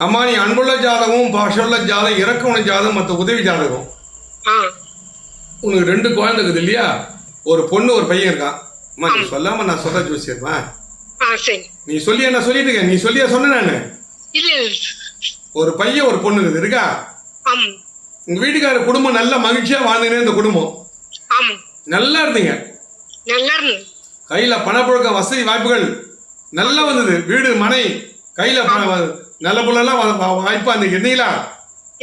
அம்மா நீ அன்புள்ள ஜாதகம் பாஷுள்ள ஜாதகம் இறக்கமுள்ள ஜாதகம் மற்ற உதவி ஜாதகம் உனக்கு 2 குழந்தை இருக்குது இல்லையா? ஒரு பொண்ணு ஒரு பையன் இருக்கான். அம்மா நீ சொல்லாம நான் சொல்ல ஜோசியர்மா. நீ சொல்லி என்ன சொல்லிட்டு நீ சொல்லியா சொன்ன நானு ஒரு பையன் ஒரு பொண்ணு இருக்குது இருக்கா? உங்க வீட்டுக்கார குடும்பம் நல்ல மகிழ்ச்சியா வாழ்ந்துனே இந்த குடும்பம் நல்லா இருந்தீங்க. கையில பணப்புழக்க வசதி வாய்ப்புகள் நல்லா வந்தது. வீடு மனை கையில நல்ல பொருளெல்லாம் வாய்ப்பா அந்த இருந்தீங்களா?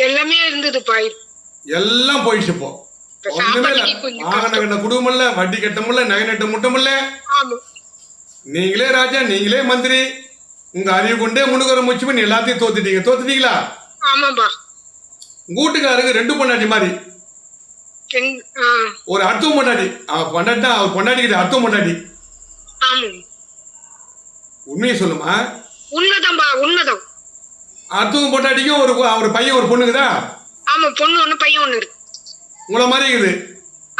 எல்லாமே இருந்தது பாய். எல்லாம் போயிடுச்சு. இப்போ ஆகன கட்ட குடும்பம் இல்ல, வட்டி கட்ட முடியல, நகை நட்ட முட்டம் இல்ல. நீங்களே ராஜா, நீங்களே மந்திரி, உங்க அறிவு கொண்டே முன்னுக்குற முயற்சி பண்ணி எல்லாத்தையும் தோத்துட்டீங்களா? ஆமாப்பா. கூட்டுக்காருக்கு 2 பொண்டாட்டி மாதிரி ஒரு அடுத்த பொண்டாட்டி. அவர் பொண்டாட்டிக்கிட்ட அடுத்த பொண்டாட்டி. உண்மையை சொல்லுமா? உண்மைதான்பா, உண்மைதான். அடுத்த பொண்டாட்டிக்கும் ஒரு பையன் ஒரு பொண்ணுக்குதா? ஆமா, பொண்ணு ஒண்ணு பையன் ஒண்ணு இருக்கு. உங்களை மாதிரி இருக்குது.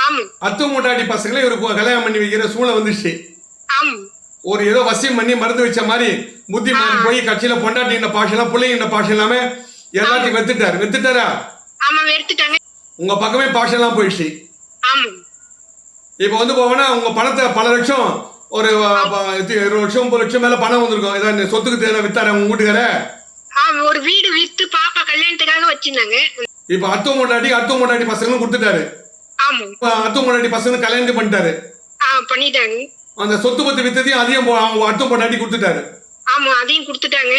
ஆமா. அடுத்த பொண்டாட்டி பசங்களே ஒரு கல்யாணம் பண்ணி வைக்கிற சூழ்நிலை வந்துச்சு. ஆமா. ஒரு ஏதோ வசியம் பண்ணி மருந்து வச்ச மாதிரி புத்தி மாறி போய் கட்சியில பொண்டாட்டி இந்த பாஷெல்லாம் பிள்ளைங்க இந்த பாஷை எல்லாமே எல்லாத்தையும் வெத்துட்டாரா? ஆமா, வெறுத்துட்டாங்க. உங்க பக்கமே பாஷெல்லாம் போயிடுச்சு. ஆமா. இப்ப போவேன்னா உங்க பணத்தை பல லட்சம் ஒரு 20 லட்சம் 30 லட்சம் மேல பணம் வந்திருக்கும். ஏதாவது சொத்துக்கு தேவை வித்தார உங்க வீட்டுக்கார? ஒரு வீடு வித்து பாப்பா கல்யாணத்துக்காக வச்சிருந்தாங்க. இப்ப அடுத்த பொண்டாட்டி பசங்களும் கொடுத்துட்டாரு. ஆமா. அடுத்த பொண்டாட்டி பசங்க கல்யாணம் பண்ணிட்டாரு. பண்ணிட்டாங்க. அந்த சொத்து பத்து வித்ததையும் அதையும் அடுத்த பொண்டாட்டி கொடுத்துட்டாரு. ஆமா, அதையும் கொடுத்துட்டாங்க.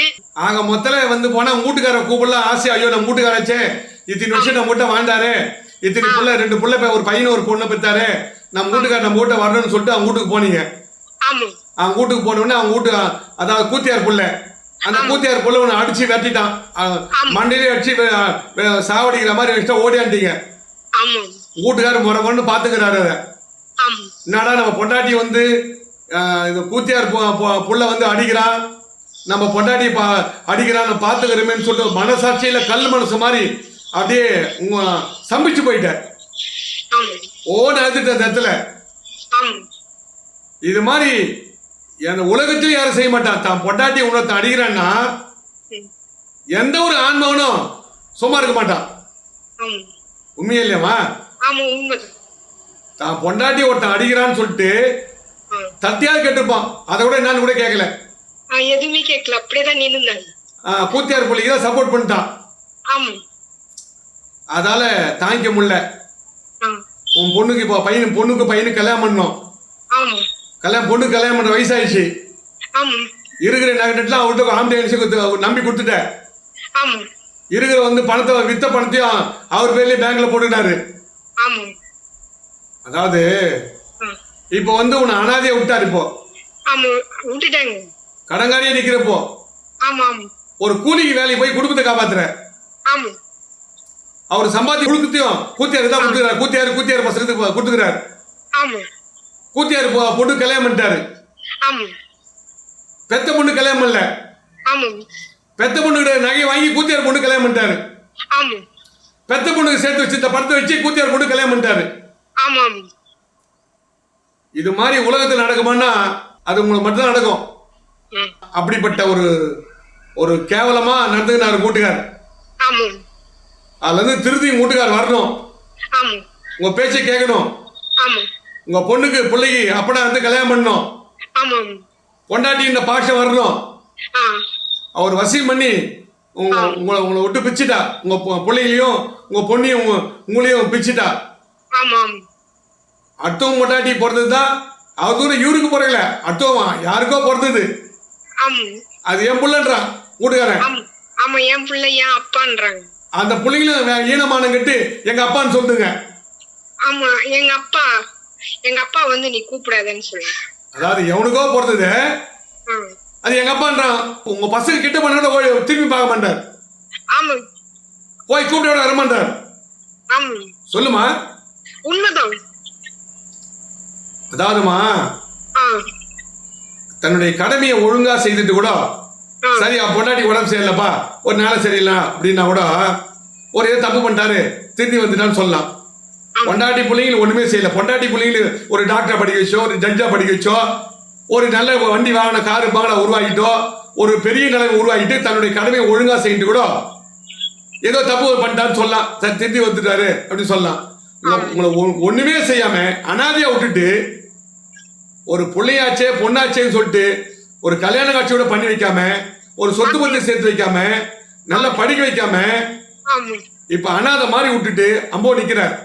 ஆக மொத்தல போனா வீட்டுக்கார கூப்பிடலாம் ஆசை. ஐயோ நம்ம வீட்டுக்காரச்சே இத்தனை வருஷம் நம்ம வீட்டை வாழ்ந்தாரு, இத்தனை புள்ள 2 புள்ள ஒரு பையனை ஒரு பொண்ணை பெற்றாரு, நம்ம வீட்டுக்கார நம்ம வீட்டை வரணும்னு சொல்லிட்டு அவங்க வீட்டுக்கு போனீங்க. அவங்க வீட்டுக்கு போன உடனே அவங்க வீட்டு அதாவது கூத்தியார் புள்ள, அந்த கூத்தியார் புள்ள ஒன்று அடிச்சு வெட்டிட்டான். மண்டையிலே அடிச்சு சாவடிக்கிற மாதிரி வச்சுட்டா ஓடியாண்டீங்க. வீட்டுக்காரர் முறை பாத்துக்கிறாரு. அதை என்னடா நம்ம பொண்டாட்டி இந்த கூத்தியார் புள்ள அடிக்கிறான், நம்ம பொண்டாட்டி அடிக்கிறான் பாத்துக்கிறோமேன்னு சொல்லிட்டு மனசாட்சியில கல் மனசு மாதிரி அப்படியே சம்பிச்சு போயிட்ட. ஓட அழுத்திட்ட. இது மாதிரி உலகத்திலும் யாரும் செய்ய மாட்டான். தான் பொண்டாட்டி உணர்த்த அடிக்கிறான்னா எந்த ஒரு ஆன்மவனும் சும்மா இருக்க மாட்டான். உண்மையா இல்லையாமா? தான் பொண்டாட்டி ஒருத்தன் அடிக்கிறான்னு சொல்லிட்டு தத்தியாவது கேட்டிருப்பான். அதை கூட என்னன்னு கூட கேட்கல, எதுவுமே கேட்கல, அப்படியேதான் நின்னுங்க. கூத்தியார் பிள்ளைக்கு தான் சப்போர்ட் பண்ணிட்டான். அதால தாங்கிக்க முடியல. உன் பொண்ணுக்கு இப்போ பொண்ணுக்கு கல்யாணம் பண்ணணும். பொண்ணுக்கு கல்யாணம் பண்ற வயசாயிடுச்சு. இருக்கிற நகட்டெல்லாம் அவர்கிட்ட ஆம்புலன்ஸுக்கு நம்பி கொடுத்துட்ட. இருக்கிற பணத்தை வித்த பணத்தையும் அவர் பேர்லயே பேங்க்ல போட்டுட்டாரு. அதாவது இப்போ உன்னை அனாதைய விட்டாரு. இப்போ கடங்காரியே நிக்கிறப்போ ஒரு கூலிக்கு வேலைக்கு போய் குடும்பத்தை காப்பாத்துற. அவர் சம்பாதி குடுக்கத்தையும் கூத்தியாரு தான் கொடுத்துக்கிறார். கூத்தியார் பசங்களுக்கு கொடுத்துக்கிறாரு. கூத்தியார் பொண்ணு கல்யாணம் பண்ணிட்டாரு. பெத்த பொண்ணு கல்யாணம் பண்ணல. பெத்த பொண்ணு நகை வாங்கி கூத்தியார் பொண்ணு கல்யாணம் பண்ணிட்டாரு. பெத்த பொண்ணுக்கு சேர்த்து வச்சு இந்த படத்தை வச்சு கூத்தியார் பொண்ணு கல்யாணம் பண்ணிட்டாரு. இது மாதிரி உலகத்தில் நடக்குமான்னா அது உங்களுக்கு மட்டும்தான் நடக்கும். அப்படிப்பட்ட ஒரு கேவலமா நடந்துக்கினாரு கூட்டுக்கார். அதுல இருந்து திருத்தி கூட்டுக்கார் வரணும். உங்க பேச்சை கேட்கணும். உங்க பொண்ணுக்கு பிள்ளைக்கு அப்படா கல்யாணம் பண்ணணும். பொண்டாட்டி இந்த பாஷை வரணும். அவர் வசியம் பண்ணி உங்களை விட்டு பிச்சுட்டா. உங்க பிள்ளைகளையும் உங்க பொண்ணையும் உங்களையும் பிச்சுட்டா. அடுத்தவங்க பொண்டாட்டி பிறந்ததுதான் அவர் தூரம் இவருக்கு பிறகுல அடுத்தவன் யாருக்கோ பிறந்தது. அது என் பிள்ளைன்றான் வீட்டுக்காரன். அந்த பிள்ளைங்களும் ஈனமானம் கட்டு எங்க அப்பான்னு சொல்லுங்க. ஆமா, எங்க அப்பா நீ கூப்பிடாதன்னு சொல்லு. அதாவது எவனுக்கோ பிறந்தது அது எங்க அப்பான்றான். உங்க பசங்க கிட்ட பண்ண திரும்பி பார்க்க மாட்டார். போய் கூப்பிட வர மாட்டார். சொல்லுமா? உண்மைதான். அதாவதுமா தன்னுடைய கடமையை ஒழுங்கா செய்துட்டு கூட சரி பொண்டாட்டி உடம்பு சரியில்லப்பா ஒரு நாளை சரியில்லை அப்படின்னா கூட ஒரு ஏதோ தப்பு பண்ணிட்டாரு திரும்பி வந்துட்டான்னு சொல்லலாம். பொண்டாட்டி பிள்ளைங்க ஒண்ணுமே செய்யல. பொண்டாட்டி பிள்ளைங்க ஒரு டாக்டரை படிக்க வச்சோ, ஒரு ஜட்ஜா படிக்க வச்சோ, ஒரு நல்ல வண்டி வாகன காரு பாங்கலா உருவாக்கிட்டோ, ஒரு பெரிய நிலைமை உருவாக்கிட்டு தன்னுடைய கடமையை ஒழுங்கா செய்யிட்டு கூட ஏதோ தப்பு பண்ணிட்டான்னு சொல்லலாம், சார் திருந்தி வந்துட்டாரு அப்படின்னு சொல்லலாம். உங்களை ஒண்ணுமே செய்யாம அனாதையா விட்டுட்டு ஒரு பிள்ளையாச்சே பொண்ணாச்சேன்னு சொல்லிட்டு ஒரு கல்யாண காட்சியோட பண்ணி வைக்காம, ஒரு சொத்து பத்தி சேர்த்து வைக்காம, நல்லா படிக்க வைக்காம, ஆமா இப்ப அனாதை மாதிரி விட்டுட்டு அம்போ நிக்கிறார்.